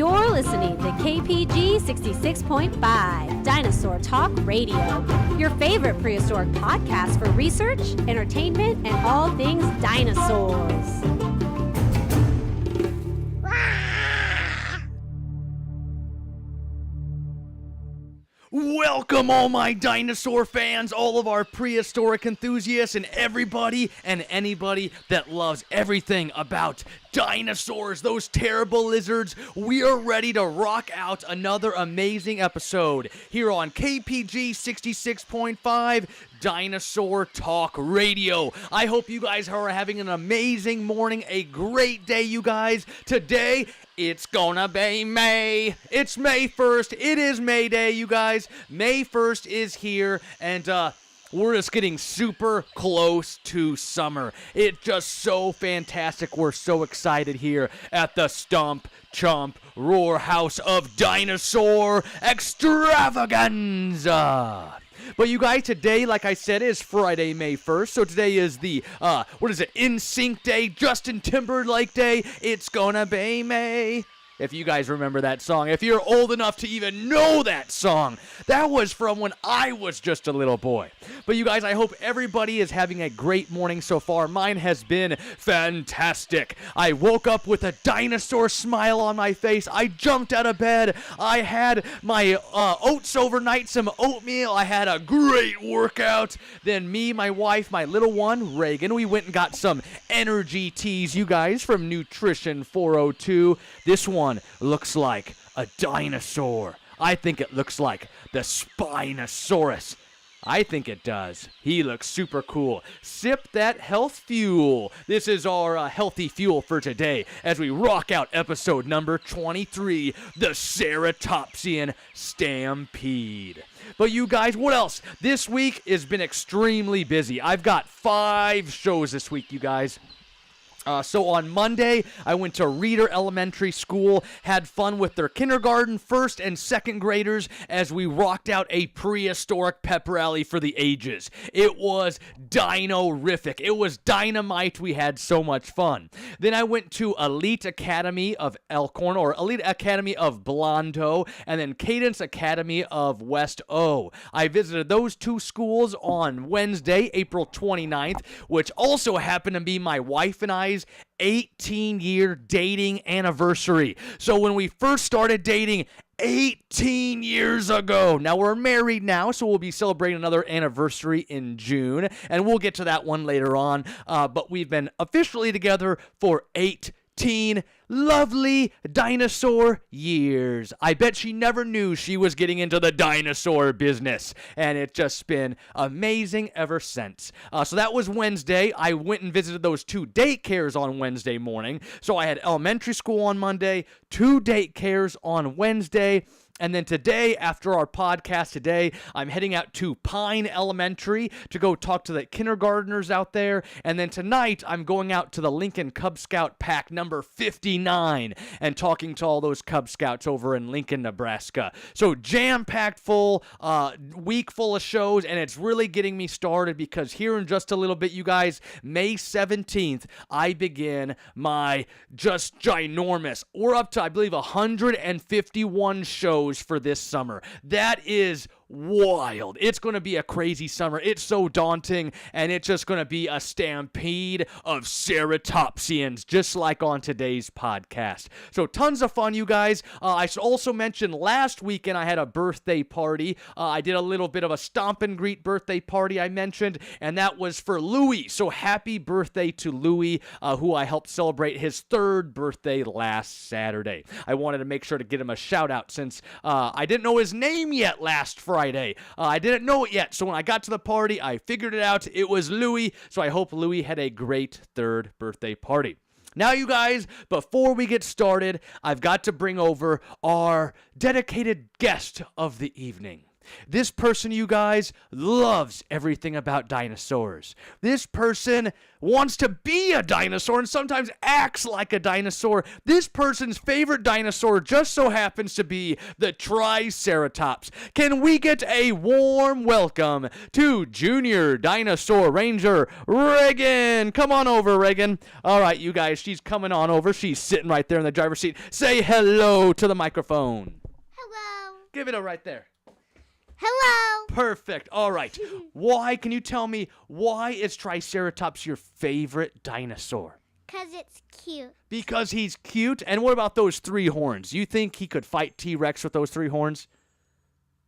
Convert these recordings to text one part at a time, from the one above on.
You're listening to KPG 66.5, Dinosaur Talk Radio, your favorite prehistoric podcast for research, entertainment, and all things dinosaurs. Welcome all my dinosaur fans, all of our prehistoric enthusiasts, and everybody and anybody that loves everything about dinosaurs, those terrible lizards. We are ready to rock out another amazing episode here on KPG 66.5 Dinosaur Talk Radio. I hope you guys are having an amazing morning, a great day, you guys. Today, it's gonna be May. It's May 1st. It is May Day, you guys. May 1st is here, and we're just getting super close to summer. It's just so fantastic. We're so excited here at the Stump Chomp Roar House of Dinosaur Extravaganza. But you guys, today, like I said, is Friday, May 1st. So today is the, NSYNC Day, Justin Timberlake Day. It's gonna be May. If you guys remember that song, if you're old enough to even know that song, that was from when I was just a little boy. But you guys, I hope everybody is having a great morning so far. Mine has been fantastic. I woke up with a dinosaur smile on my face. I jumped out of bed. I had my oats overnight, some oatmeal. I had a great workout. Then me, my wife, my little one, Reagan, we went and got some energy teas, you guys, from Nutrition 402. This one looks like a dinosaur. I think it looks like the Spinosaurus. I think it does. He looks super cool. Sip that health fuel. This is our healthy fuel for today as we rock out episode number 23, the Ceratopsian Stampede. But you guys, what else? This week has been extremely busy. I've got 5 shows this week, you guys. So on Monday, I went to Reeder Elementary School, had fun with their kindergarten, first and second graders as we rocked out a prehistoric pep rally for the ages. It was dino-rific. It was dynamite. We had so much fun. Then I went to Elite Academy of Elkhorn, or Elite Academy of Blondo, and then Cadence Academy of West O. I visited those 2 schools on Wednesday, April 29th, which also happened to be my wife and I's 18-year dating anniversary. So when we first started dating 18 years ago, now we're married now, so we'll be celebrating another anniversary in June, and we'll get to that one later on, but we've been officially together for 18 lovely dinosaur years. I bet she never knew she was getting into the dinosaur business, and it's just been amazing ever since. So that was Wednesday. I went and visited those 2 daycares on Wednesday morning. So I had elementary school on Monday, 2 daycares on Wednesday, and then today, after our podcast today, I'm heading out to Pine Elementary to go talk to the kindergartners out there. And then tonight, I'm going out to the Lincoln Cub Scout Pack number 59 and talking to all those Cub Scouts over in Lincoln, Nebraska. So jam-packed full, week full of shows, and it's really getting me started because here in just a little bit, you guys, May 17th, I begin my just ginormous, we're up to, I believe, 151 shows for this summer. That is wild. It's going to be a crazy summer. It's so daunting, and it's just going to be a stampede of ceratopsians, just like on today's podcast. So tons of fun, you guys. I should also mention last weekend I had a birthday party. I did a little bit of a stomp and greet birthday party I mentioned, and that was for Louie. So happy birthday to Louie, who I helped celebrate his 3rd birthday last Saturday. I wanted to make sure to get him a shout out since I didn't know his name yet last Friday. I didn't know it yet, so when I got to the party, I figured it out. It was Louie, so I hope Louie had a great 3rd birthday party. Now, you guys, before we get started, I've got to bring over our dedicated guest of the evening. This person, you guys, loves everything about dinosaurs. This person wants to be a dinosaur and sometimes acts like a dinosaur. This person's favorite dinosaur just so happens to be the Triceratops. Can we get a warm welcome to Junior Dinosaur Ranger Reagan? Come on over, Reagan. All right, you guys, she's coming on over. She's sitting right there in the driver's seat. Say hello to the microphone. Hello. Give it a right there. Hello. Perfect. All right. Why, can you tell me, why is Triceratops your favorite dinosaur? 'Cause it's cute. Because he's cute? And what about those 3 horns? You think he could fight T-Rex with those 3 horns?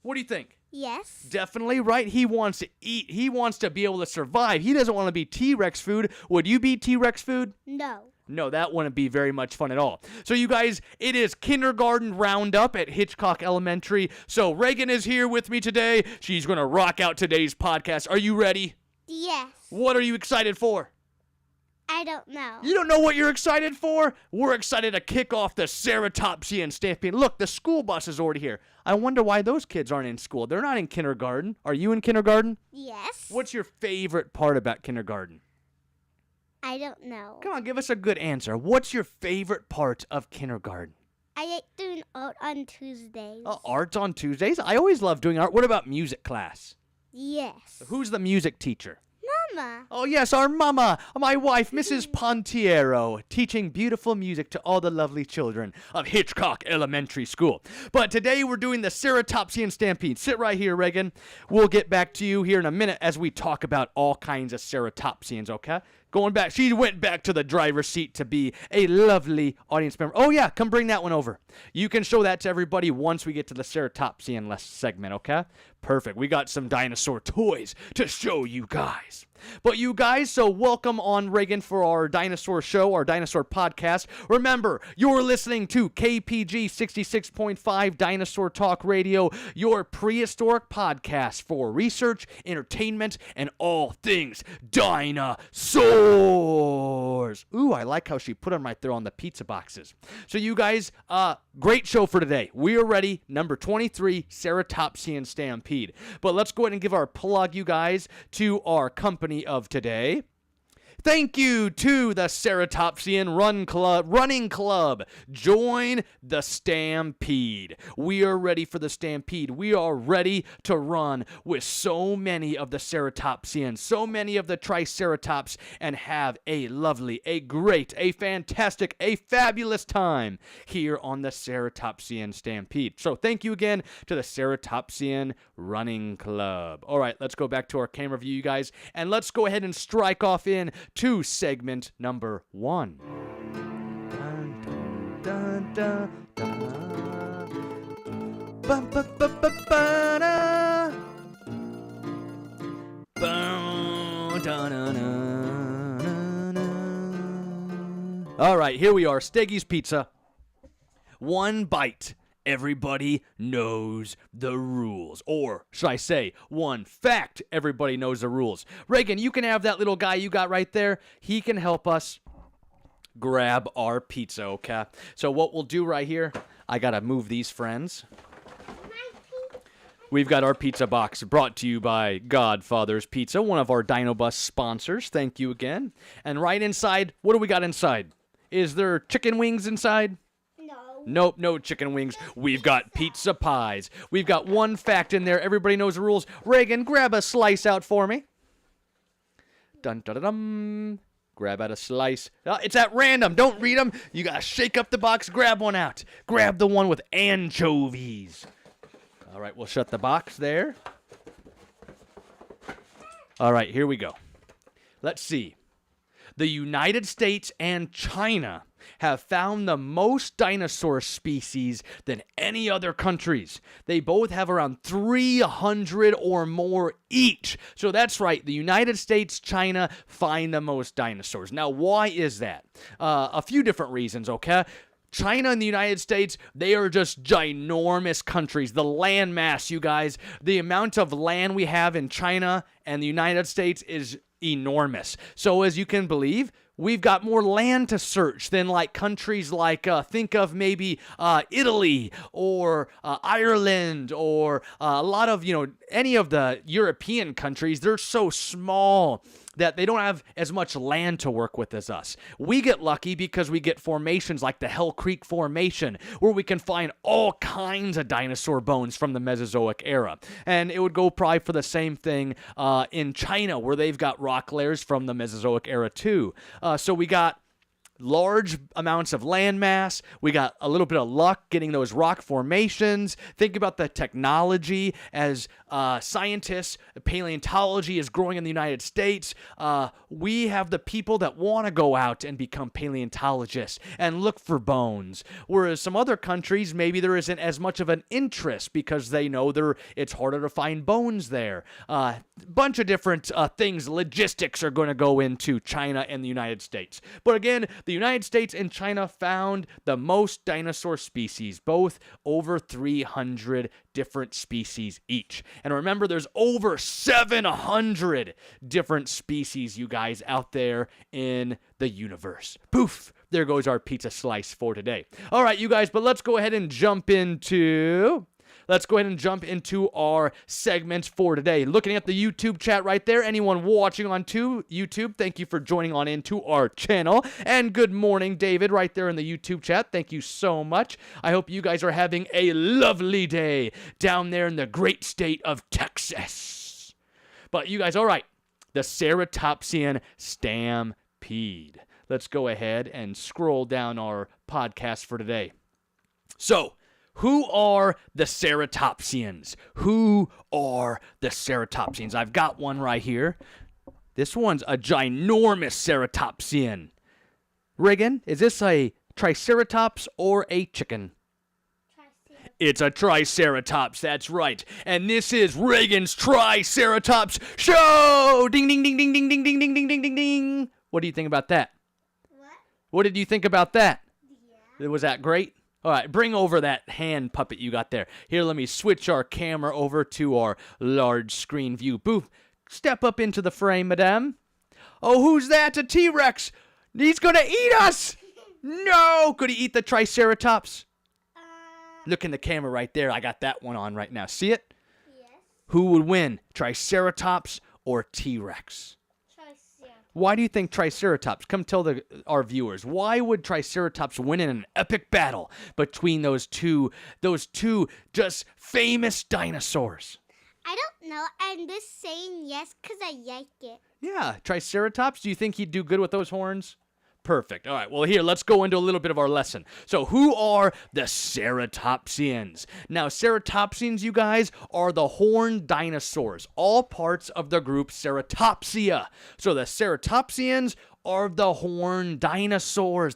What do you think? Yes. Definitely, right? He wants to eat. He wants to be able to survive. He doesn't want to be T-Rex food. Would you be T-Rex food? No. No, that wouldn't be very much fun at all. So you guys, it is kindergarten roundup at Hitchcock Elementary. So Reagan is here with me today. She's going to rock out today's podcast. Are you ready? Yes. What are you excited for? I don't know. You don't know what you're excited for? We're excited to kick off the Ceratopsian Stampede. Look, the school bus is already here. I wonder why those kids aren't in school. They're not in kindergarten. Are you in kindergarten? Yes. What's your favorite part about kindergarten? I don't know. Come on, give us a good answer. What's your favorite part of kindergarten? I like doing art on Tuesdays. Art on Tuesdays? I always love doing art. What about music class? Yes. Who's the music teacher? Mama. Oh, yes, our mama, my wife, Mrs. Pontiero, teaching beautiful music to all the lovely children of Hitchcock Elementary School. But today we're doing the Ceratopsian Stampede. Sit right here, Reagan. We'll get back to you here in a minute as we talk about all kinds of Ceratopsians, okay? Going back, she went back to the driver's seat to be a lovely audience member. Oh, yeah, come bring that one over. You can show that to everybody once we get to the Ceratopsian segment, okay? Perfect. We got some dinosaur toys to show you guys. But you guys, so welcome on, Reagan, for our dinosaur show, our dinosaur podcast. Remember, you're listening to KPG 66.5 Dinosaur Talk Radio, your prehistoric podcast for research, entertainment, and all things dinosaurs. Ooh, I like how she put them right there on the pizza boxes. So you guys, great show for today. We are ready, number 23, Ceratopsian Stampede. But let's go ahead and give our plug, you guys, to our company of today. Thank you to the Ceratopsian Running Club. Join the Stampede. We are ready for the Stampede. We are ready to run with so many of the Ceratopsians, so many of the Triceratops, and have a lovely, a great, a fantastic, a fabulous time here on the Ceratopsian Stampede. So thank you again to the Ceratopsian Running Club. All right, let's go back to our camera view, you guys, and let's go ahead and strike off in to segment number 1. Dun, dun, dun, dun, dun. Bum, ba, ba, ba, ba, da. Bum, da, na, na, na, na. All right, here we are, Steggy's Pizza. One bite. Everybody knows the rules. Or, should I say, one fact, everybody knows the rules. Reagan, you can have that little guy you got right there. He can help us grab our pizza, okay? So what we'll do right here, I gotta move these friends. We've got our pizza box brought to you by Godfather's Pizza, one of our Dinobus sponsors. Thank you again. And right inside, what do we got inside? Is there chicken wings inside? Nope, no chicken wings. We've got pizza pies. We've got one fact in there. Everybody knows the rules. Reagan, grab a slice out for me. Dun dun dun dun. Grab out a slice. It's at random. Don't read them. You gotta shake up the box. Grab one out. Grab the one with anchovies. All right, we'll shut the box there. All right, here we go. Let's see. The United States and China have found the most dinosaur species than any other countries. They both have around 300 or more each. So that's right, the United States, China find the most dinosaurs. Now, why is that? A few different reasons, okay? China and the United States, they are just ginormous countries. The land mass, you guys, the amount of land we have in China and the United States is enormous. So as you can believe, we've got more land to search than like countries like, think of maybe Italy or Ireland or a lot of, any of the European countries. They're so small that they don't have as much land to work with as us. We get lucky because we get formations like the Hell Creek Formation, where we can find all kinds of dinosaur bones from the Mesozoic era. And it would go probably for the same thing in China, where they've got rock layers from the Mesozoic era too. So we got large amounts of land mass. We got a little bit of luck getting those rock formations. Think about the technology as scientists, paleontology is growing in the United States. We have the people that want to go out and become paleontologists and look for bones. Whereas some other countries, maybe there isn't as much of an interest because they know it's harder to find bones there. Bunch of different things, logistics are going to go into China and the United States. But again, the United States and China found the most dinosaur species, both over 300 different species each. And remember, there's over 700 different species, you guys, out there in the universe. Poof! There goes our pizza slice for today. All right, you guys, but let's go ahead and jump into our segments for today. Looking at the YouTube chat right there, anyone watching on YouTube, thank you for joining on into our channel. And good morning, David, right there in the YouTube chat. Thank you so much. I hope you guys are having a lovely day down there in the great state of Texas. But you guys, all right, the Ceratopsian Stampede. Let's go ahead and scroll down our podcast for today. So, who are the Ceratopsians? Who are the Ceratopsians? I've got one right here. This one's a ginormous Ceratopsian. Reagan, is this a Triceratops or a chicken? It's a Triceratops, that's right. And this is Reagan's Triceratops show! Ding, ding, ding, ding, ding, ding, ding, ding, ding, ding, ding, ding. What do you think about that? What did you think about that? Yeah. Was that great? All right, bring over that hand puppet you got there. Here, let me switch our camera over to our large screen view. Boof, step up into the frame, madame. Oh, who's that? A T-Rex. He's going to eat us. No, could he eat the Triceratops? Look in the camera right there. I got that one on right now. See it? Yes. Who would win, Triceratops or T-Rex? Why do you think Triceratops? Come tell our viewers. Why would Triceratops win in an epic battle between those two just famous dinosaurs? I don't know. I'm just saying yes because I like it. Yeah, Triceratops. Do you think he'd do good with those horns? Perfect. All right, well, here, let's go into a little bit of our lesson. So, who are the Ceratopsians? Now, Ceratopsians, you guys, are the horned dinosaurs, all parts of the group Ceratopsia. So, the Ceratopsians are the horned dinosaurs,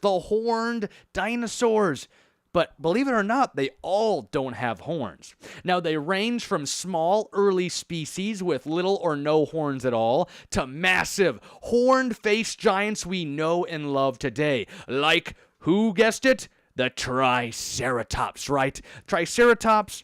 But believe it or not, they all don't have horns. Now, they range from small early species with little or no horns at all to massive horned-faced giants we know and love today. Like, who guessed it? The Triceratops, right? Triceratops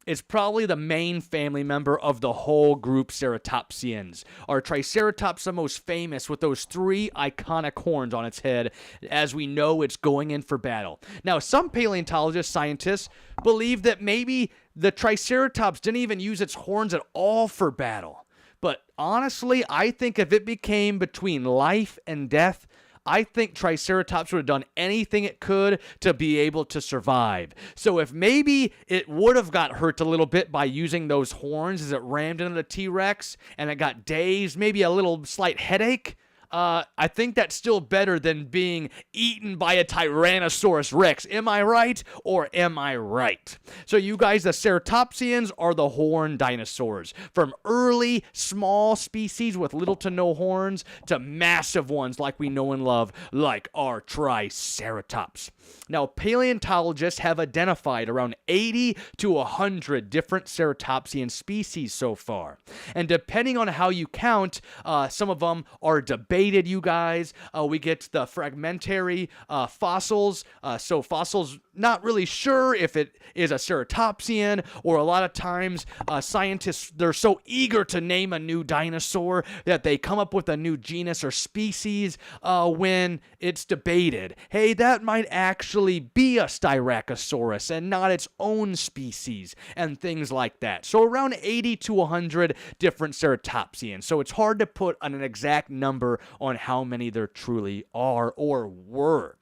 is probably the main family member of the whole group Ceratopsians. Are Triceratops the most famous with those 3 iconic horns on its head, as we know it's going in for battle? Now, some paleontologists, scientists, believe that maybe the Triceratops didn't even use its horns at all for battle. But honestly, I think if it became between life and death, I think Triceratops would have done anything it could to be able to survive. So if maybe it would have got hurt a little bit by using those horns as it rammed into the T-Rex and it got dazed, maybe a little slight headache, I think that's still better than being eaten by a Tyrannosaurus Rex. Am I right or am I right? So you guys, the Ceratopsians are the horned dinosaurs. From early, small species with little to no horns to massive ones like we know and love, like our Triceratops. Now, paleontologists have identified around 80 to 100 different ceratopsian species so far. And depending on how you count, some of them are debated, you guys. We get the fragmentary fossils. So fossils, not really sure if it is a ceratopsian, or a lot of times scientists, they're so eager to name a new dinosaur that they come up with a new genus or species when it's debated. Hey, that might actually be a Styracosaurus and not its own species, and things like that. So around 80 to 100 different ceratopsians. So it's hard to put an exact number on how many there truly are or were.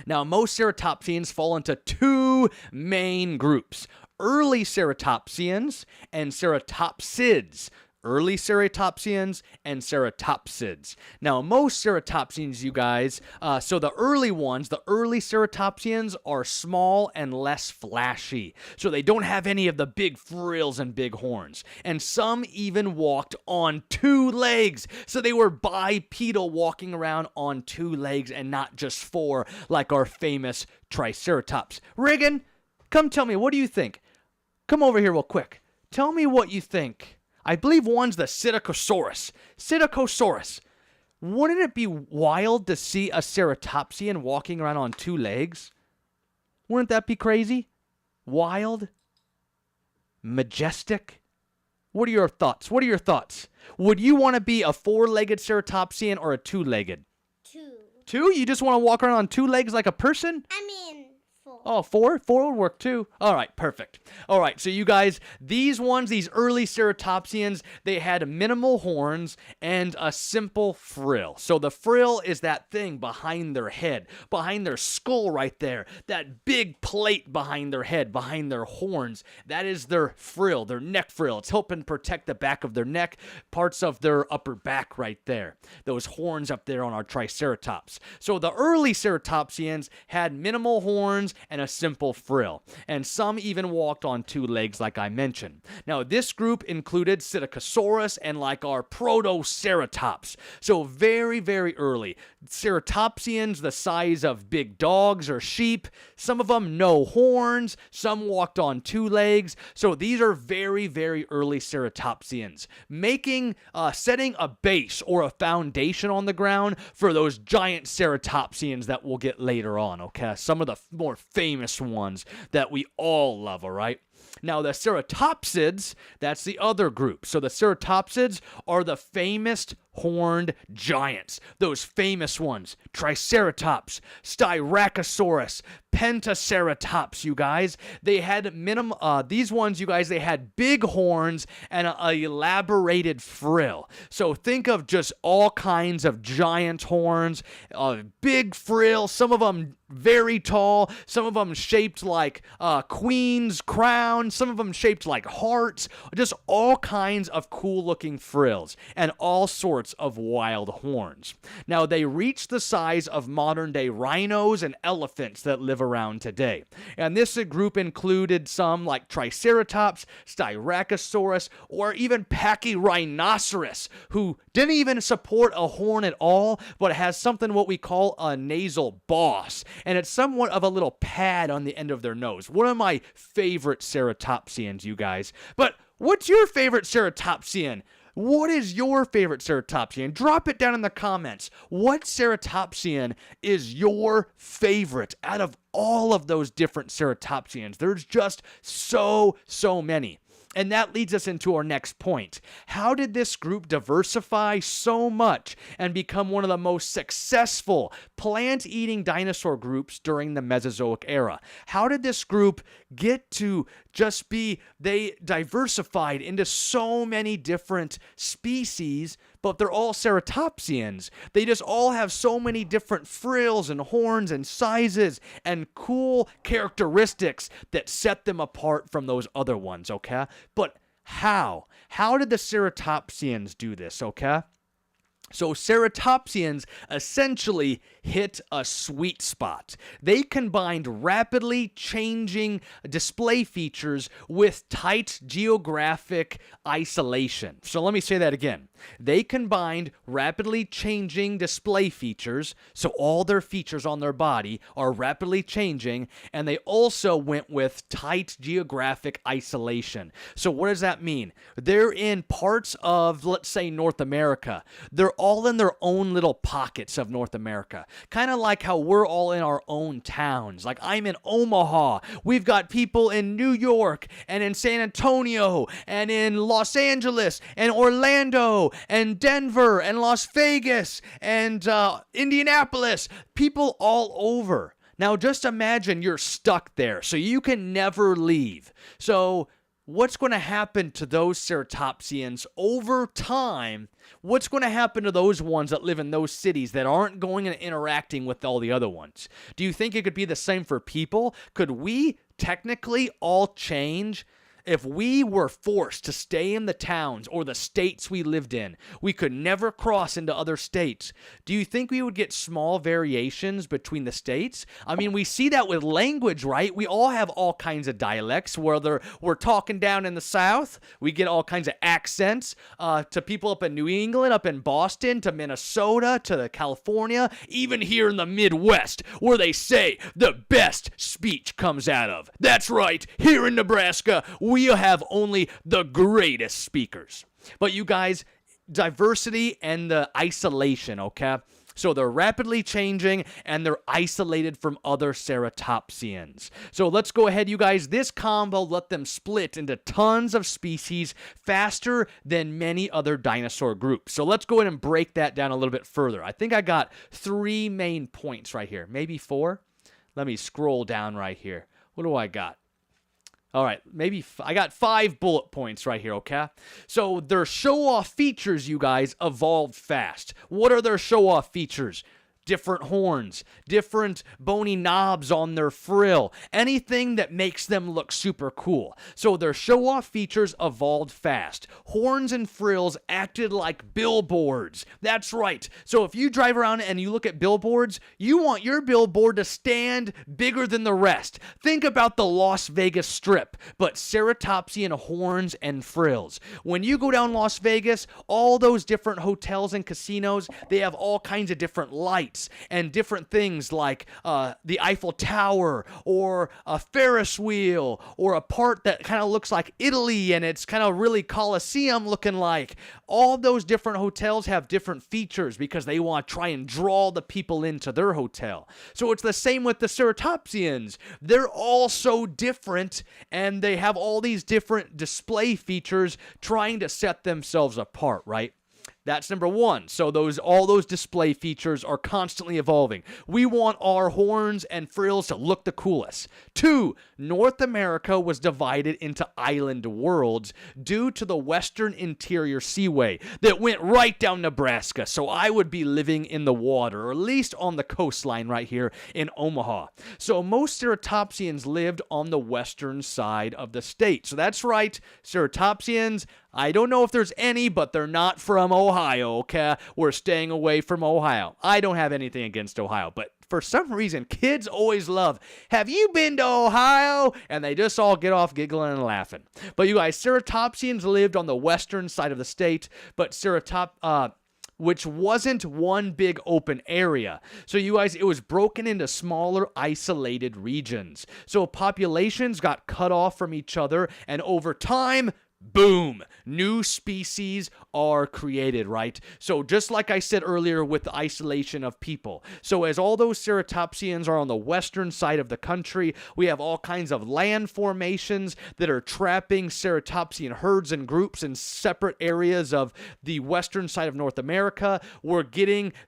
Now, most ceratopsians fall into two main groups: early ceratopsians and ceratopsids. Early ceratopsians and ceratopsids. Now, most ceratopsians, you guys, so the early ones, the early ceratopsians are small and less flashy. So they don't have any of the big frills and big horns. And some even walked on two legs. So they were bipedal, walking around on two legs and not just four, like our famous Triceratops. Reagan, come tell me, what do you think? Come over here real quick. Tell me what you think. I believe one's the Psittacosaurus. Psittacosaurus. Wouldn't it be wild to see a ceratopsian walking around on two legs? Wouldn't that be crazy? Wild? Majestic? What are your thoughts? What are your thoughts? Would you want to be a four-legged ceratopsian or a two-legged? Two? You just want to walk around on two legs like a person? I mean, 4. Oh, 4? 4 would work too. All right, perfect. All right, so you guys, these early ceratopsians, they had minimal horns and a simple frill. So the frill is that thing behind their head, behind their skull right there, that big plate behind their head, behind their horns. That is their frill, their neck frill. It's helping protect the back of their neck, parts of their upper back right there. Those horns up there on our Triceratops. So the early ceratopsians had minimal horns and a simple frill, and some even walked on two legs like I mentioned. Now this group included Psittacosaurus and like our Protoceratops. So very, very early. Ceratopsians the size of big dogs or sheep. Some of them no horns, some walked on two legs. So these are very, very early ceratopsians, setting a base or a foundation on the ground for those giant ceratopsians that we'll get later on, okay? Some of the more famous ones that we all love, all right? Now, the ceratopsids, that's the other group. So the ceratopsids are the famous horned giants. Those famous ones. Triceratops, Styracosaurus, Pentaceratops, you guys. They had these ones, you guys, they had big horns and an elaborated frill. So think of just all kinds of giant horns, big frill, some of them very tall, some of them shaped like queen's crown, some of them shaped like hearts, just all kinds of cool looking frills and all sorts of wild horns. Now they reached the size of modern day rhinos and elephants that live around today. And this group included some like Triceratops, Styracosaurus, or even Pachyrhinoceros, who didn't even support a horn at all, but has something what we call a nasal boss. And it's somewhat of a little pad on the end of their nose. One of my favorite ceratopsians, you guys. But what's your favorite ceratopsian? What is your favorite ceratopsian? Drop it down in the comments. What ceratopsian is your favorite out of all of those different ceratopsians? There's just so many. And that leads us into our next point. How did this group diversify so much and become one of the most successful plant-eating dinosaur groups during the Mesozoic era? How did this group get to just be, they diversified into so many different species, but they're all ceratopsians. They just all have so many different frills and horns and sizes and cool characteristics that set them apart from those other ones, okay? But how? How did the ceratopsians do this, okay? So Ceratopsians essentially hit a sweet spot. They combined rapidly changing display features with tight geographic isolation. So let me say that again. They combined rapidly changing display features, so all their features on their body are rapidly changing, and they also went with tight geographic isolation. So what does that mean? They're in parts of, let's say, North America. They're all in their own little pockets of North America. Kind of like how we're all in our own towns. Like I'm in Omaha. We've got people in New York and in San Antonio and in Los Angeles and Orlando and Denver and Las Vegas and Indianapolis. People all over. Now just imagine you're stuck there, so you can never leave. So what's going to happen to those Ceratopsians over time? What's going to happen to those ones that live in those cities that aren't going and interacting with all the other ones? Do you think it could be the same for people? Could we technically all change? If we were forced to stay in the towns or the states we lived in, we could never cross into other states. Do you think we would get small variations between the states? I mean, we see that with language, right? We all have all kinds of dialects. Whether we're talking down in the South, we get all kinds of accents to people up in New England, up in Boston, to Minnesota, to California, even here in the Midwest, where they say the best speech comes out of. That's right, here in Nebraska, we have only the greatest speakers. But you guys, diversity and the isolation, okay? So they're rapidly changing and they're isolated from other Ceratopsians. So let's go ahead, you guys. This combo let them split into tons of species faster than many other dinosaur groups. So let's go ahead and break that down a little bit further. I think I got 3 main points right here, maybe 4. Let me scroll down right here. What do I got? All right, maybe I got 5 bullet points right here, okay? So their show-off features, you guys, evolved fast. What are their show-off features? Different horns, different bony knobs on their frill, anything that makes them look super cool. So their show-off features evolved fast. Horns and frills acted like billboards. That's right. So if you drive around and you look at billboards, you want your billboard to stand bigger than the rest. Think about the Las Vegas Strip, but Ceratopsian horns and frills. When you go down Las Vegas, all those different hotels and casinos, they have all kinds of different lights and different things like the Eiffel Tower or a Ferris wheel or a part that kind of looks like Italy and it's kind of really Colosseum looking like. All those different hotels have different features because they want to try and draw the people into their hotel. So it's the same with the Ceratopsians. They're all so different and they have all these different display features trying to set themselves apart, right? That's number 1. So all those display features are constantly evolving. We want our horns and frills to look the coolest. 2, North America was divided into island worlds due to the western interior seaway that went right down Nebraska. So I would be living in the water, or at least on the coastline right here in Omaha. So most Ceratopsians lived on the western side of the state. So that's right, Ceratopsians, I don't know if there's any, but they're not from Ohio, okay? We're staying away from Ohio. I don't have anything against Ohio, but for some reason, kids always love, have you been to Ohio? And they just all get off giggling and laughing. But you guys, Ceratopsians lived on the western side of the state, but which wasn't one big open area. So you guys, it was broken into smaller isolated regions. So populations got cut off from each other, and over time, boom, new species are created, right? So just like I said earlier with the isolation of people. So as all those Ceratopsians are on the western side of the country, we have all kinds of land formations that are trapping Ceratopsian herds and groups in separate areas of the western side of North America.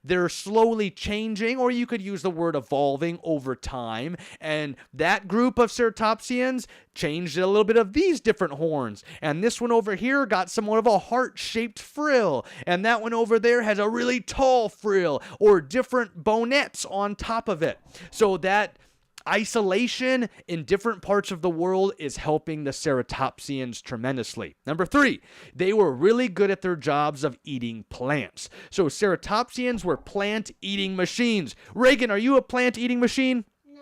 They're slowly changing, or you could use the word evolving over time. And that group of Ceratopsians changed a little bit of these different horns. And this one over here got somewhat of a heart-shaped frill. And that one over there has a really tall frill or different bonettes on top of it. So that Isolation in different parts of the world is helping the Ceratopsians tremendously. Number 3, they were really good at their jobs of eating plants. So Ceratopsians were plant-eating machines. Reagan, are you a plant-eating machine? No.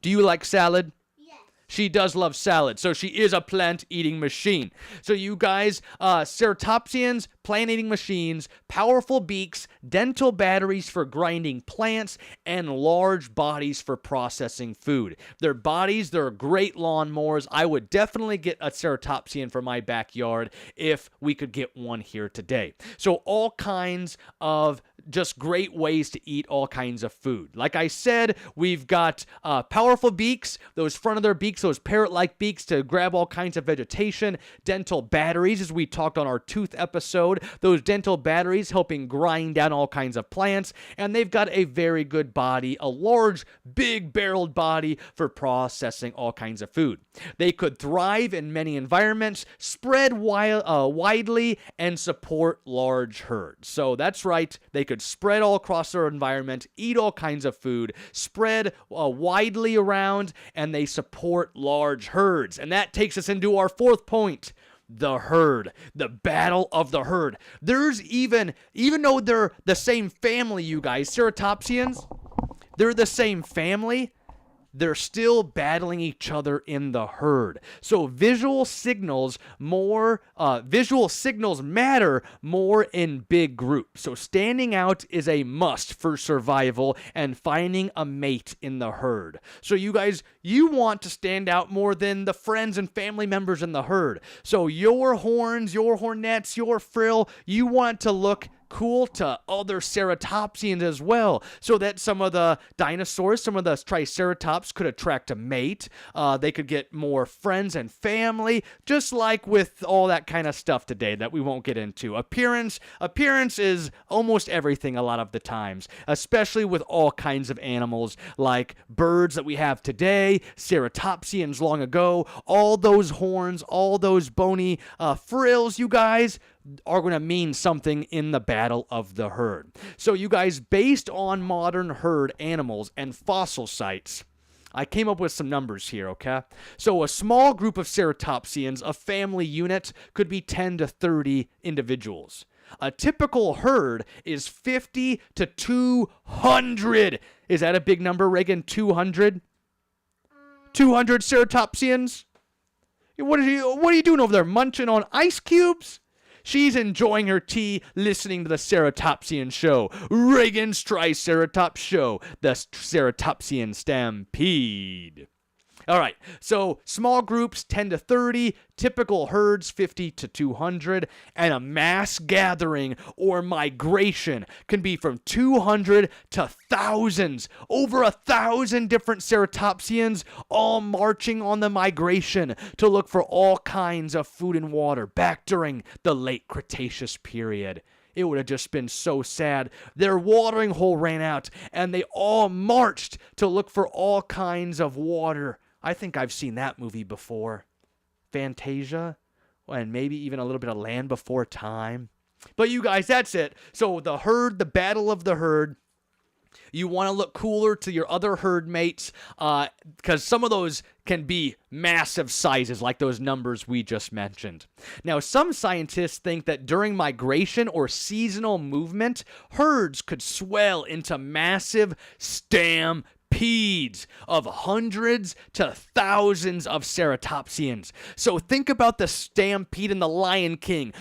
Do you like salad? Yes. She does love salad, so she is a plant-eating machine. So you guys, Ceratopsians, plant-eating machines, powerful beaks, dental batteries for grinding plants, and large bodies for processing food. Their bodies, they're great lawnmowers. I would definitely get a Ceratopsian for my backyard if we could get one here today. So all kinds of just great ways to eat all kinds of food. Like I said, we've got powerful beaks, those front of their beaks, those parrot-like beaks to grab all kinds of vegetation, dental batteries, as we talked on our tooth episode, those dental batteries helping grind down all kinds of plants, and they've got a very good body, a large, big barreled body for processing all kinds of food. They could thrive in many environments, spread widely, and support large herds. So that's right, they could spread all across their environment, eat all kinds of food, spread widely around, and they support large herds. And that takes us into our 4th point. The herd, the battle of the herd. There's even though they're the same family, you guys, Ceratopsians, they're the same family, they're still battling each other in the herd. So visual signals matter more in big groups. So standing out is a must for survival and finding a mate in the herd. So you guys, you want to stand out more than the friends and family members in the herd. So your horns, your hornets, your frill, you want to look cool to other Ceratopsians as well, so that some of the dinosaurs, some of the Triceratops could attract a mate. They could get more friends and family, just like with all that kind of stuff today that we won't get into. Appearance is almost everything a lot of the times, especially with all kinds of animals like birds that we have today, Ceratopsians long ago, all those horns, all those bony frills, you guys, are going to mean something in the battle of the herd. So you guys, based on modern herd animals and fossil sites, I came up with some numbers here, okay? So a small group of Ceratopsians, a family unit, could be 10 to 30 individuals. A typical herd is 50 to 200. Is that a big number, Reagan? 200? 200 Ceratopsians? What are you doing over there, munching on ice cubes? She's enjoying her tea, listening to the Ceratopsian Show, Reagan's Triceratops Show, the Ceratopsian Stampede. All right, so small groups, 10 to 30, typical herds, 50 to 200, and a mass gathering or migration can be from 200 to thousands, over 1,000 different Ceratopsians all marching on the migration to look for all kinds of food and water back during the late Cretaceous period. It would have just been so sad. Their watering hole ran out, and they all marched to look for all kinds of water. I think I've seen that movie before. Fantasia, and maybe even a little bit of Land Before Time. But you guys, that's it. So the herd, the battle of the herd. You want to look cooler to your other herd mates, because some of those can be massive sizes, like those numbers we just mentioned. Now, some scientists think that during migration or seasonal movement, herds could swell into massive stampedes of hundreds to thousands of Ceratopsians. So think about the stampede in The Lion King.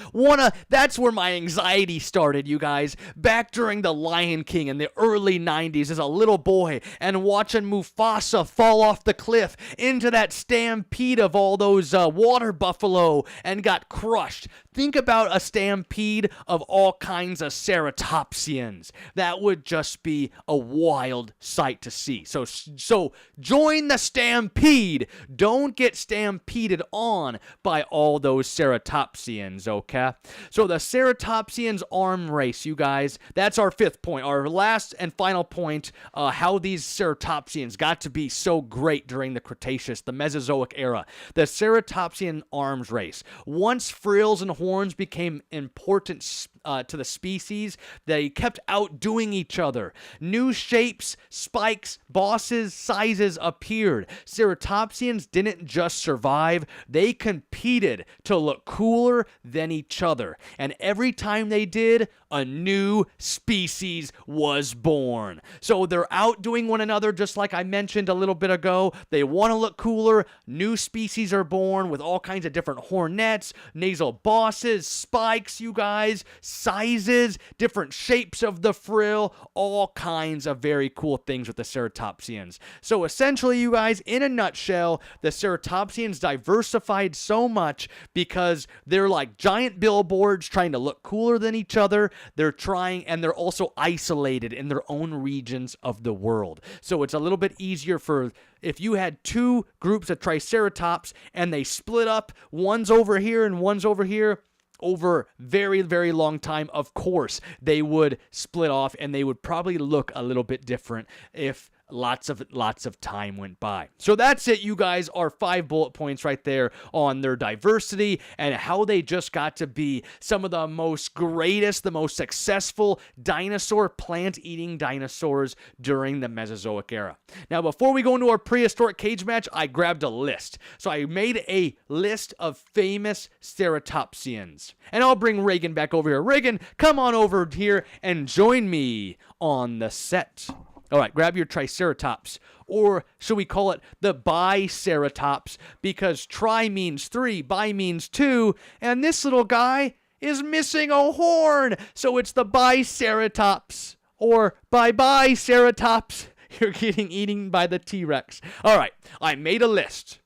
That's where my anxiety started, you guys. Back during The Lion King in the early 90s as a little boy, and watching Mufasa fall off the cliff into that stampede of all those water buffalo and got crushed. Think about a stampede of all kinds of Ceratopsians. That would just be a wild sight to see. So join the stampede. Don't get stampeded on by all those Ceratopsians, okay? So the Ceratopsians arm race, you guys, that's our 5th point. Our last and final point, how these Ceratopsians got to be so great during the Cretaceous, the Mesozoic era. The Ceratopsian arms race. Once frills and horns became important to the species. They kept outdoing each other. New shapes, spikes, bosses, sizes appeared. Ceratopsians didn't just survive, they competed to look cooler than each other. And every time they did, a new species was born. So they're outdoing one another, just like I mentioned a little bit ago. They want to look cooler. New species are born with all kinds of different hornets, nasal bosses, spikes, you guys, sizes, different shapes of the frill, all kinds of very cool things with the Ceratopsians. So essentially, you guys, in a nutshell, the Ceratopsians diversified so much because they're like giant billboards trying to look cooler than each other. They're trying, and they're also isolated in their own regions of the world. So it's a little bit easier for if you had two groups of Triceratops and they split up, one's over here and one's over here, over very, very long time, of course, they would split off and they would probably look a little bit different if lots of time went by. So that's it, you guys. Our 5 bullet points right there on their diversity and how they just got to be some of the most greatest, the most successful dinosaur, plant-eating dinosaurs during the Mesozoic era. Now, before we go into our prehistoric cage match, I grabbed a list. So I made a list of famous Ceratopsians. And I'll bring Reagan back over here. Reagan, come on over here and join me on the set. All right, grab your Triceratops, or should we call it the Biceratops, because tri means 3, bi means 2, and this little guy is missing a horn, so it's the Biceratops, or bye-bye Ceratops. You're getting eaten by the T-Rex. All right, I made a list.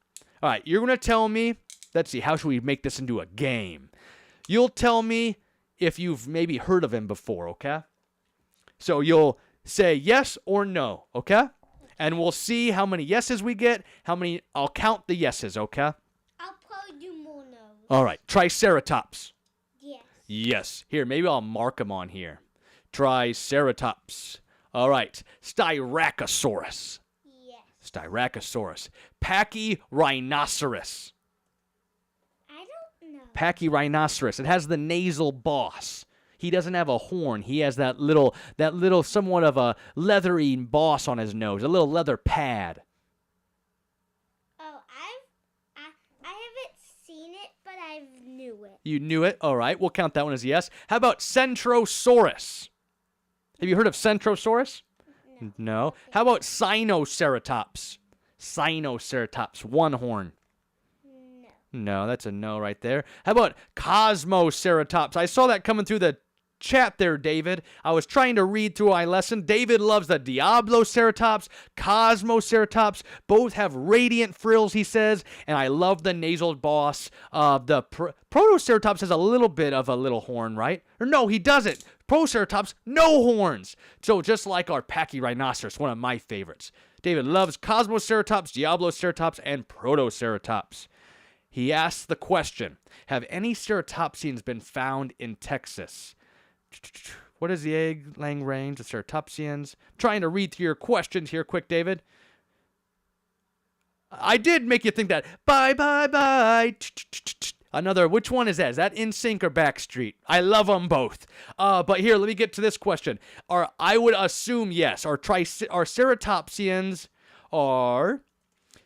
All right, you're going to tell me, let's see, how should we make this into a game? You'll tell me if you've maybe heard of him before, okay? So you'll say yes or no, okay? And we'll see how many yeses we get, I'll count the yeses, okay? I'll probably do more no. All right, Triceratops. Yes. Yes. Here, maybe I'll mark them on here. Triceratops. All right, Styracosaurus. Yes. Styracosaurus. Pachyrhinoceros. I don't know. Pachyrhinoceros. It has the nasal boss. He doesn't have a horn. He has that little somewhat of a leathery boss on his nose, a little leather pad. Oh, I haven't seen it, but I knew it. You knew it? All right, we'll count that one as a yes. How about Centrosaurus? Have you heard of Centrosaurus? No. How about Sinoceratops? Sinoceratops, one horn. No, that's a no right there. How about Cosmoceratops? I saw that coming through the chat there, David. I was trying to read through my lesson. David loves the Diabloceratops, Cosmoceratops. Both have radiant frills, he says, and I love the nasal boss. The Protoceratops has a little bit of a little horn, right? Or no, he doesn't. Proceratops, no horns. So just like our Pachyrhinoceros, one of my favorites. David loves Cosmoceratops, Diabloceratops, and Protoceratops. He asks the question, have any Ceratopsians been found in Texas? What is the egg-laying range of Ceratopsians? I'm trying to read through your questions here quick, David. I did make you think that. Bye, bye, bye. Another, which one is that? Is that NSYNC or Backstreet? I love them both. But here, let me get to this question. I would assume, yes, our Ceratopsians are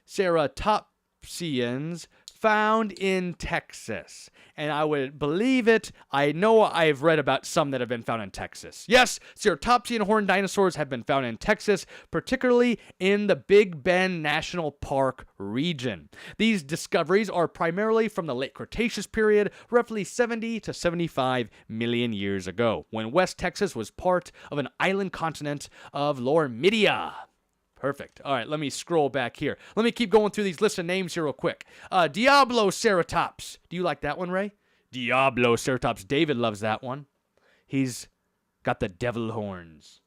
Ceratopsians found in Texas. And I would believe it. I know I've read about some that have been found in Texas. Yes, Ceratopsian horned dinosaurs have been found in Texas, particularly in the Big Bend National Park region. These discoveries are primarily from the late Cretaceous period, roughly 70 to 75 million years ago, when West Texas was part of an island continent of Lormidia. Perfect. All right, let me scroll back here. Let me keep going through these list of names here real quick. Diabloceratops. Do you like that one, Ray? Diabloceratops. David loves that one. He's got the devil horns.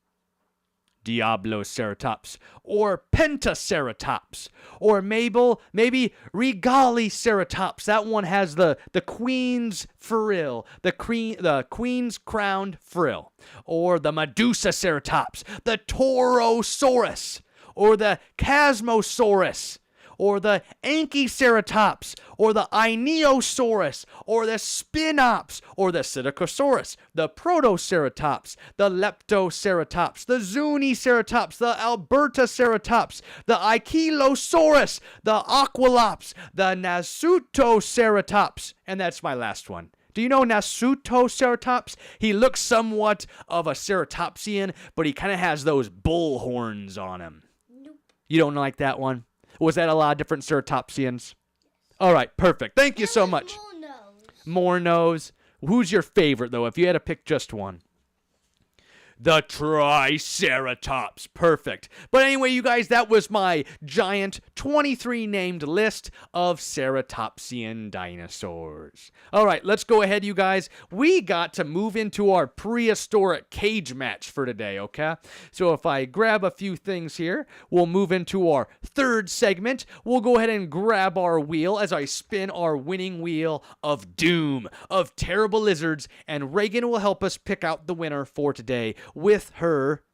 Diabloceratops. Or Pentaceratops. Or maybe Regaliceratops. That one has the queen's frill. The queen's crowned frill. Or the Medusaceratops. The Torosaurus. Or the Chasmosaurus, or the Anchiceratops, or the Ionosaurus, or the Spinops, or the Psittacosaurus, the Protoceratops, the Leptoceratops, the Zuniceratops, the Albertoceratops, the Ankylosaurus, the Aqualops, the Nasutoceratops, and that's my last one. Do you know Nasutoceratops? He looks somewhat of a ceratopsian, but he kind of has those bull horns on him. Nope. You don't like that one? Was that a lot of different ceratopsians? All right, perfect. Thank you so much. More nose. More nose. Who's your favorite, though, if you had to pick just one? The Triceratops. Perfect. But anyway, you guys, that was my giant 23 named list of ceratopsian dinosaurs. All right, let's go ahead, you guys. We got to move into our prehistoric cage match for today, okay? So if I grab a few things here, we'll move into our third segment. We'll go ahead and grab our wheel as I spin our winning wheel of doom, of terrible lizards, and Reagan will help us pick out the winner for today with her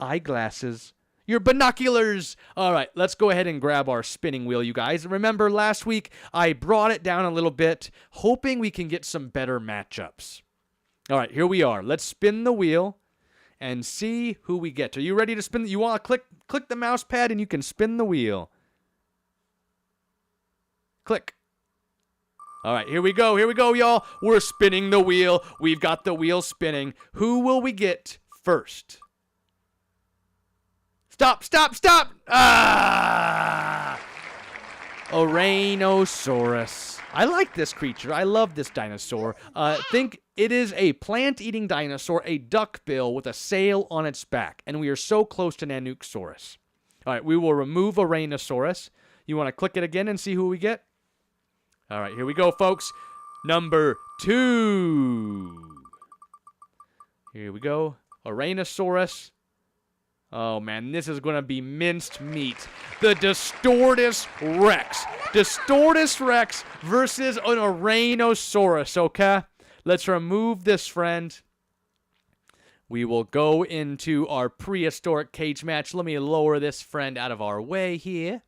eyeglasses. Your binoculars. All right, let's go ahead and grab our spinning wheel, you guys. Remember, last week I brought it down a little bit, hoping we can get some better matchups. All right, here we are. Let's spin the wheel and see who we get. Are you ready to spin? You want to click the mouse pad and you can spin the wheel. Click. All right, here we go, y'all. We're spinning the wheel. We've got the wheel spinning. Who will we get first? Stop. Ah! Ouranosaurus. I like this creature. I love this dinosaur. Think it is a plant-eating dinosaur, a duckbill with a sail on its back. And we are so close to Nanuqsaurus. All right, we will remove Ouranosaurus. You want to click it again and see who we get? All right, here we go, folks. Number 2. Here we go. Ouranosaurus. Oh, man, this is going to be minced meat. The Distortus Rex. Distortus Rex versus an Ouranosaurus, okay? Let's remove this friend. We will go into our prehistoric cage match. Let me lower this friend out of our way here.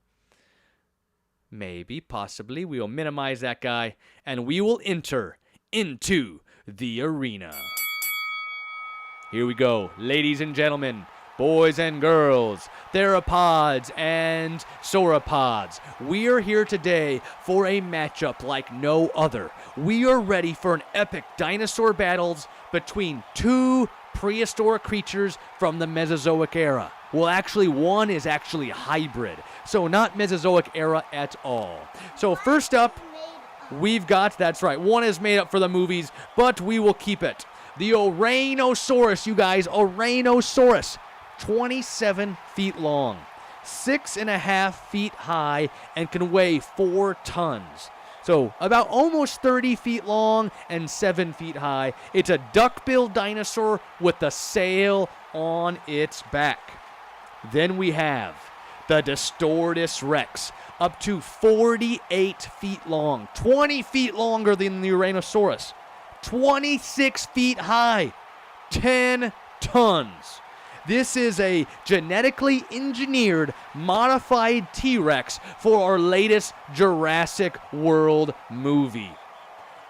Maybe, possibly, we will minimize that guy, and we will enter into the arena. Here we go, ladies and gentlemen, boys and girls, theropods and sauropods. We are here today for a matchup like no other. We are ready for an epic dinosaur battles between two prehistoric creatures from the Mesozoic era. Well, actually, one is actually a hybrid, so not Mesozoic era at all. So first up, we've got, that's right, one is made up for the movies, but we will keep it. The Ouranosaurus, you guys, Ouranosaurus, 27 feet long, 6.5 feet high, and can weigh 4 tons. So about almost 30 feet long and 7 feet high. It's a duck-billed dinosaur with a sail on its back. Then we have the Distortus Rex, up to 48 feet long, 20 feet longer than the Ouranosaurus, 26 feet high, 10 tons. This is a genetically engineered, modified T-Rex for our latest Jurassic World movie.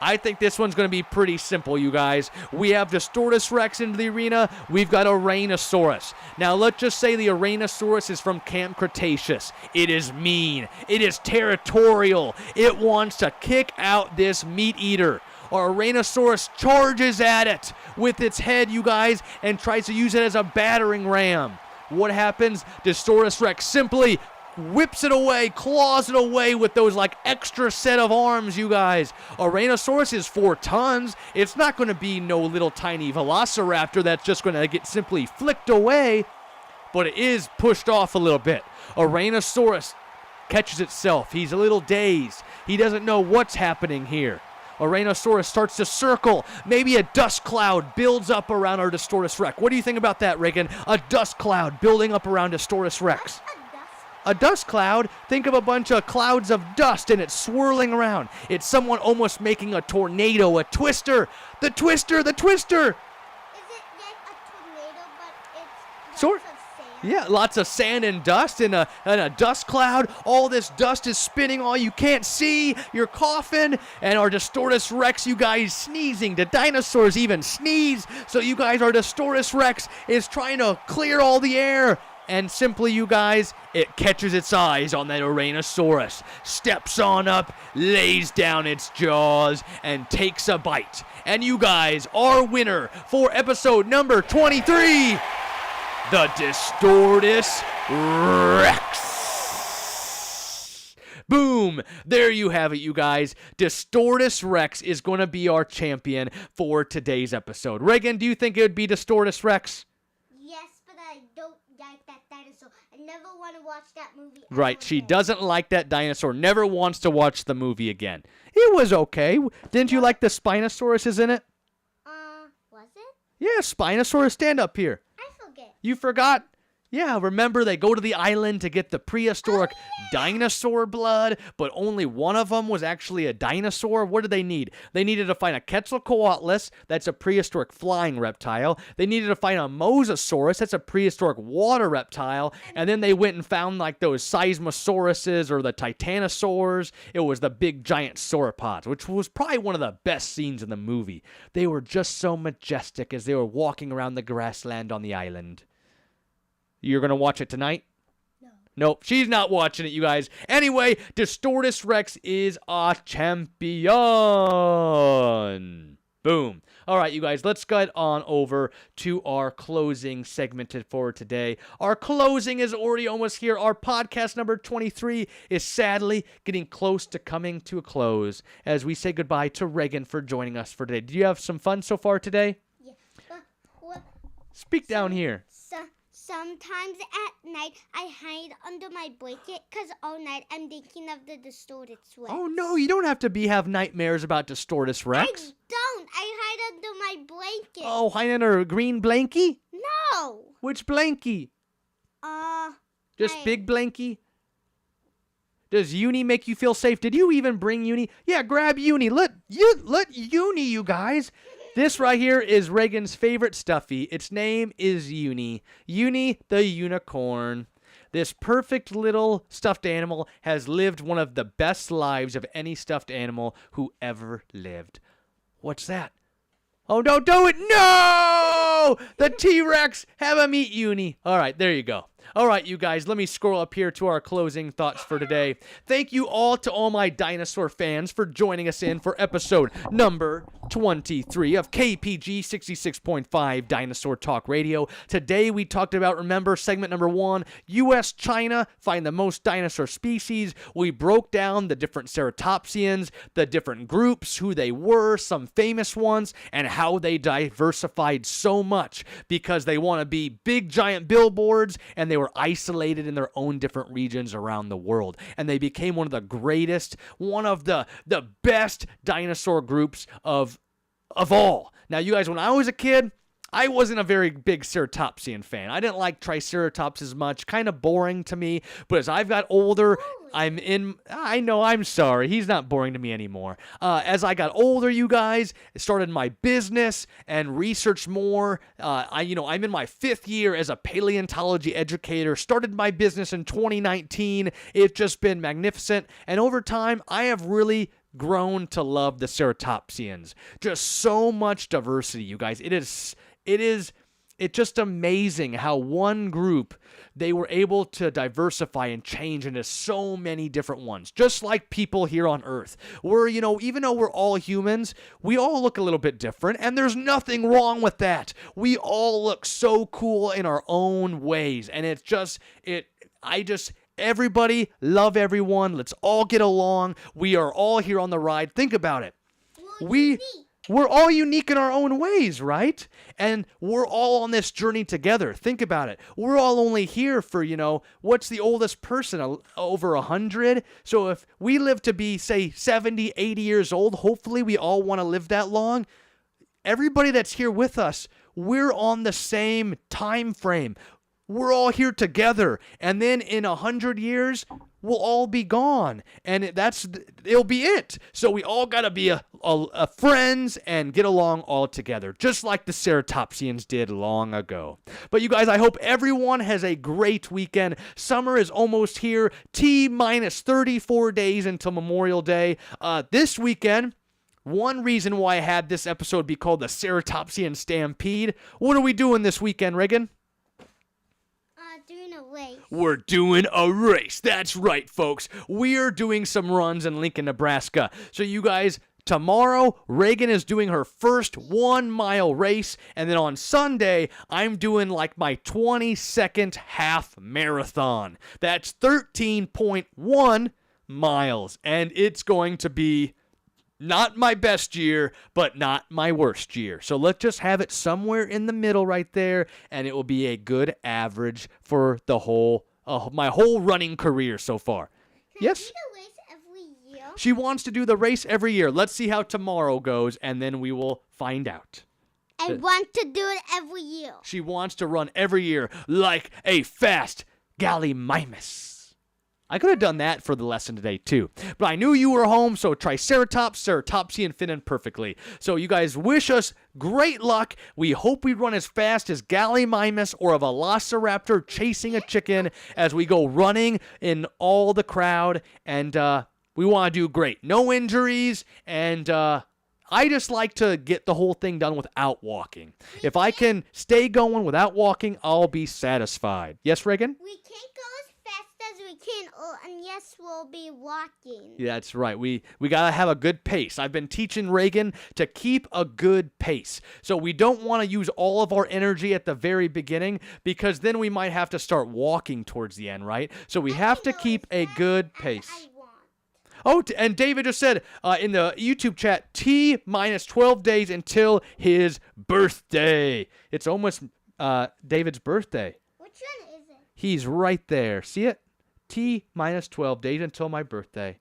I think this one's going to be pretty simple, you guys. We have Distortus Rex into the arena. We've got Ouranosaurus. Now, let's just say the Ouranosaurus is from Camp Cretaceous. It is mean. It is territorial. It wants to kick out this meat eater. Our Ouranosaurus charges at it with its head, you guys, and tries to use it as a battering ram. What happens? Distortus Rex simply whips it away, claws it away with those like extra set of arms, you guys. Ouranosaurus is 4 tons. It's not going to be no little tiny velociraptor that's just going to get simply flicked away, but it is pushed off a little bit. Ouranosaurus catches itself. He's a little dazed. He doesn't know what's happening here. Ouranosaurus starts to circle. Maybe a dust cloud builds up around our Distortus Rex. What do you think about that, Reagan? A dust cloud building up around Distortus Rex. A dust cloud, think of a bunch of clouds of dust and it's swirling around. It's someone almost making a tornado, a twister. The twister! Is it like a tornado, but it's lots of sand? Yeah, lots of sand and dust and a dust cloud. All this dust is spinning all you can't see. You're coughing. And our Distortus Rex, you guys sneezing. The dinosaurs even sneeze. So you guys, our Distortus Rex is trying to clear all the air. And simply, you guys, it catches its eyes on that Ouranosaurus, steps on up, lays down its jaws, and takes a bite. And you guys, our winner for episode number 23, the Distortus Rex. Boom! There you have it, you guys. Distortus Rex is going to be our champion for today's episode. Reagan, do you think it would be Distortus Rex? Yes, but I don't like that dinosaur. I never want to watch that movie. Right, she doesn't like that dinosaur, never wants to watch the movie again. It was okay. Didn't you like the Spinosauruses in it? Was it? Yeah, Spinosaurus, stand up here. I forget. You forgot? Yeah, remember they go to the island to get the prehistoric dinosaur blood, but only one of them was actually a dinosaur. What did they need? They needed to find a Quetzalcoatlus, that's a prehistoric flying reptile. They needed to find a Mosasaurus, that's a prehistoric water reptile. And then they went and found like those Seismosauruses or the Titanosaurs. It was the big giant sauropods, which was probably one of the best scenes in the movie. They were just so majestic as they were walking around the grassland on the island. You're going to watch it tonight? No. Nope, she's not watching it, you guys. Anyway, Distortus Rex is our champion. Boom. All right, you guys, let's get on over to our closing segment for today. Our closing is already almost here. Our podcast number 23 is sadly getting close to coming to a close as we say goodbye to Reagan for joining us for today. Do you have some fun so far today? Yeah. Speak down here. Sometimes at night, I hide under my blanket because all night I'm thinking of the Distortus Rex. Oh, no, you don't have to have nightmares about Distortus Rex. I don't. I hide under my blanket. Oh, hide under a green blankie? No. Which blankie? Just big blankie? Does Uni make you feel safe? Did you even bring Uni? Yeah, grab Uni. Let Uni, you guys. This right here is Reagan's favorite stuffy. Its name is Uni. Uni the unicorn. This perfect little stuffed animal has lived one of the best lives of any stuffed animal who ever lived. What's that? Oh, don't do it. No! The T-Rex. Have him eat Uni. All right, there you go. All right, you guys, let me scroll up here to our closing thoughts for today. Thank you all to all my dinosaur fans for joining us in for episode number 23 of KPG 66.5 Dinosaur Talk Radio. Today we talked about, remember, segment number 1, U.S. China, find the most dinosaur species. We broke down the different Ceratopsians, the different groups, who they were, some famous ones, and how they diversified so much because they want to be big giant billboards and they were isolated in their own different regions around the world. And they became one of the greatest, one of the best dinosaur groups of all. Now, you guys, when I was a kid, I wasn't a very big Ceratopsian fan. I didn't like Triceratops as much. Kind of boring to me. But as I've got older, I know, I'm sorry. He's not boring to me anymore. As I got older, you guys, started my business and researched more. I'm in my 5th year as a paleontology educator. Started my business in 2019. It's just been magnificent. And over time, I have really grown to love the Ceratopsians. Just so much diversity, you guys. It's just amazing how one group, they were able to diversify and change into so many different ones. Just like people here on Earth. Even though we're all humans, we all look a little bit different, and there's nothing wrong with that. We all look so cool in our own ways, and everybody, love everyone. Let's all get along. We are all here on the ride. Think about it. We're all unique in our own ways, right? And we're all on this journey together. Think about it. We're all only here for, what's the oldest person? Over 100? So if we live to be, say, 70, 80 years old, hopefully we all want to live that long. Everybody that's here with us, we're on the same time frame. We're all here together. And then in 100 years, will all be gone, and it'll be it. So we all gotta be a friends and get along all together, just like the Ceratopsians did long ago. But you guys, I hope everyone has a great weekend. Summer is almost here. T-minus 34 days until Memorial Day. This weekend, one reason why I had this episode be called the Ceratopsian Stampede. What are we doing this weekend, Reagan? Doing a race. We're doing a race. That's right, folks. We're doing some runs in Lincoln, Nebraska. So you guys, tomorrow, Reagan is doing her first 1 mile race. And then on Sunday, I'm doing like my 22nd half marathon. That's 13.1 miles. And it's going to be not my best year, but not my worst year. So let's just have it somewhere in the middle right there, and it will be a good average for the whole my whole running career so far. Yes? Can I do the race every year? She wants to do the race every year. Let's see how tomorrow goes, and then we will find out. I want to do it every year. She wants to run every year like a fast gallimimus. I could have done that for the lesson today, too. But I knew you were home, so Triceratops, Ceratopsian fit in perfectly. So you guys wish us great luck. We hope we run as fast as Gallimimus or a velociraptor chasing a chicken as we go running in all the crowd. And we want to do great. No injuries, and I just like to get the whole thing done without walking. If I can stay going without walking, I'll be satisfied. Yes, Reagan? We can't go as fast as we can, and yes, we'll be walking. Yeah, that's right. We got to have a good pace. I've been teaching Reagan to keep a good pace. So we don't want to use all of our energy at the very beginning, because then we might have to start walking towards the end, right? So we have to keep a good pace. Oh, and David just said in the YouTube chat, T-minus 12 days until his birthday. It's almost David's birthday. Which one is it? He's right there. See it? T-minus 12 days until my birthday.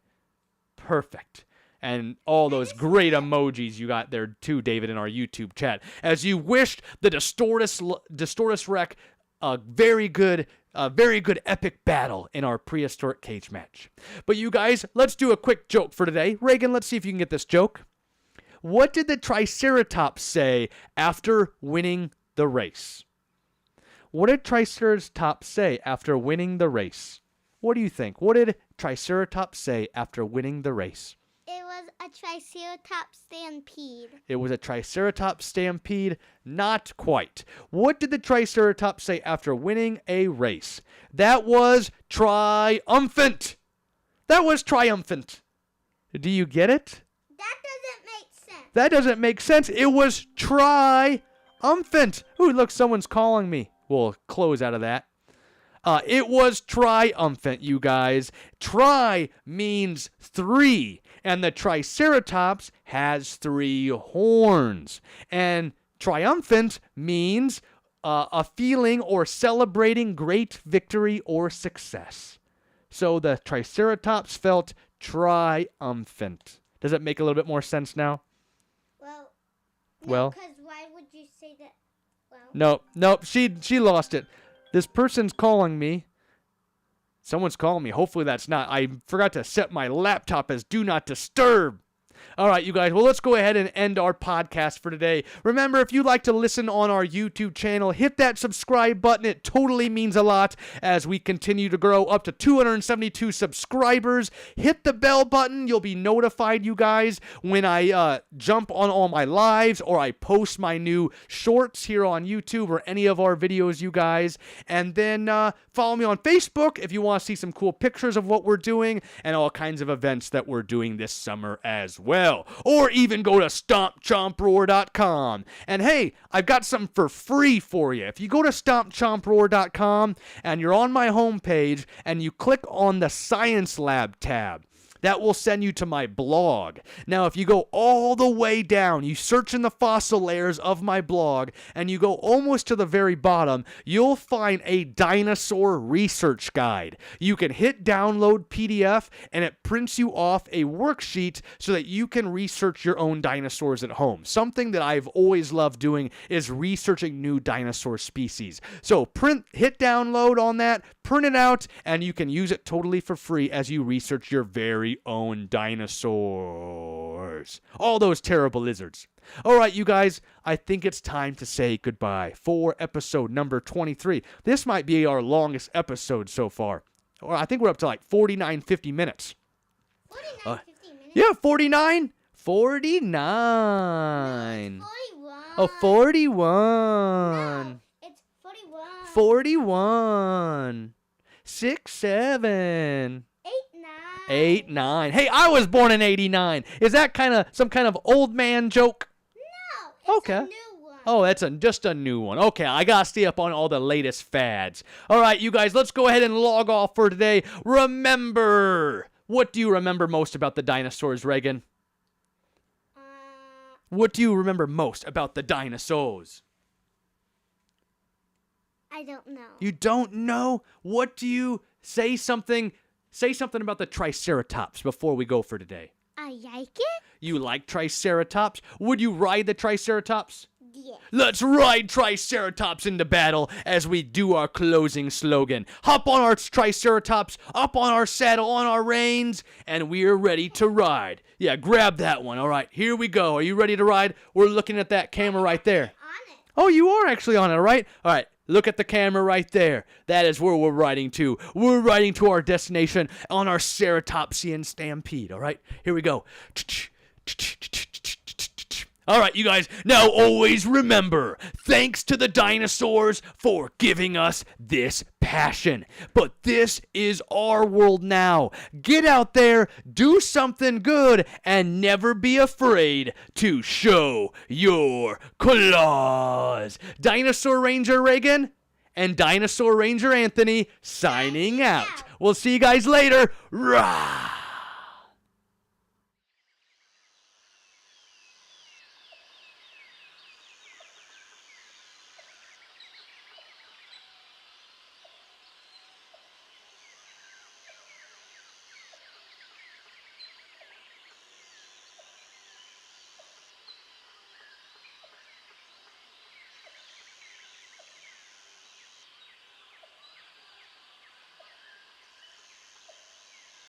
Perfect. And all those great emojis you got there too, David, in our YouTube chat. As you wished the Distortus Wreck a very good epic battle in our prehistoric cage match. But you guys, let's do a quick joke for today. Reagan, let's see if you can get this joke. What did the Triceratops say after winning the race? What did Triceratops say after winning the race? What do you think? What did Triceratops say after winning the race? It was a Triceratops Stampede. It was a Triceratops Stampede? Not quite. What did the Triceratops say after winning a race? That was triumphant. That was triumphant. Do you get it? That doesn't make sense. That doesn't make sense. It was triumphant. Ooh, look, someone's calling me. We'll close out of that. It was triumphant, you guys. Tri means 3, and the Triceratops has 3 horns. And triumphant means a feeling or celebrating great victory or success. So the Triceratops felt triumphant. Does it make a little bit more sense now? Well, because why would you say that? Well, Nope, she lost it. This person's calling me. Someone's calling me. Hopefully that's not. I forgot to set my laptop as do not disturb. All right, you guys. Well, let's go ahead and end our podcast for today. Remember, if you'd like to listen on our YouTube channel, hit that subscribe button. It totally means a lot as we continue to grow up to 272 subscribers. Hit the bell button. You'll be notified, you guys, when I jump on all my lives or I post my new shorts here on YouTube or any of our videos, you guys. And then follow me on Facebook if you want to see some cool pictures of what we're doing and all kinds of events that we're doing this summer as well. Or even go to stompchomproar.com. And hey, I've got something for free for you. If you go to stompchomproar.com and you're on my homepage and you click on the Science Lab tab, that will send you to my blog. Now, if you go all the way down, you search in the fossil layers of my blog, and you go almost to the very bottom, you'll find a dinosaur research guide. You can hit download PDF, and it prints you off a worksheet so that you can research your own dinosaurs at home. Something that I've always loved doing is researching new dinosaur species. So hit download on that, print it out, and you can use it totally for free as you research your very own dinosaurs. All those terrible lizards. All right, you guys, I think it's time to say goodbye for episode number 23. This might be our longest episode so far. Or I think we're up to like 49, 50 minutes. 49, 50 minutes? Yeah, 49. 49. No, it's 41. Oh, 41. No, it's 41. 41. 6, 7. 8, 9. 8, 9. Hey, I was born in 89. Is that some kind of old man joke? No, it's Okay. a new one. Oh, that's just a new one. Okay, I gotta stay up on all the latest fads. All right, you guys, let's go ahead and log off for today. Remember, what do you remember most about the dinosaurs, Reagan? What do you remember most about the dinosaurs? I don't know. You don't know? What do you say something about the Triceratops before we go for today. I like it? You like Triceratops? Would you ride the Triceratops? Yeah. Let's ride Triceratops into battle as we do our closing slogan. Hop on our Triceratops, up on our saddle, on our reins, and we're ready to ride. Yeah, grab that one. All right, here we go. Are you ready to ride? We're looking at that camera right there. On it. Oh, you are actually on it, right? All right, look at the camera right there. That is where we're riding to. We're riding to our destination on our Ceratopsian Stampede. All right, here we go. All right, you guys, now always remember, thanks to the dinosaurs for giving us this passion. But this is our world now. Get out there, do something good, and never be afraid to show your claws. Dinosaur Ranger Reagan and Dinosaur Ranger Anthony signing out. We'll see you guys later. Rah!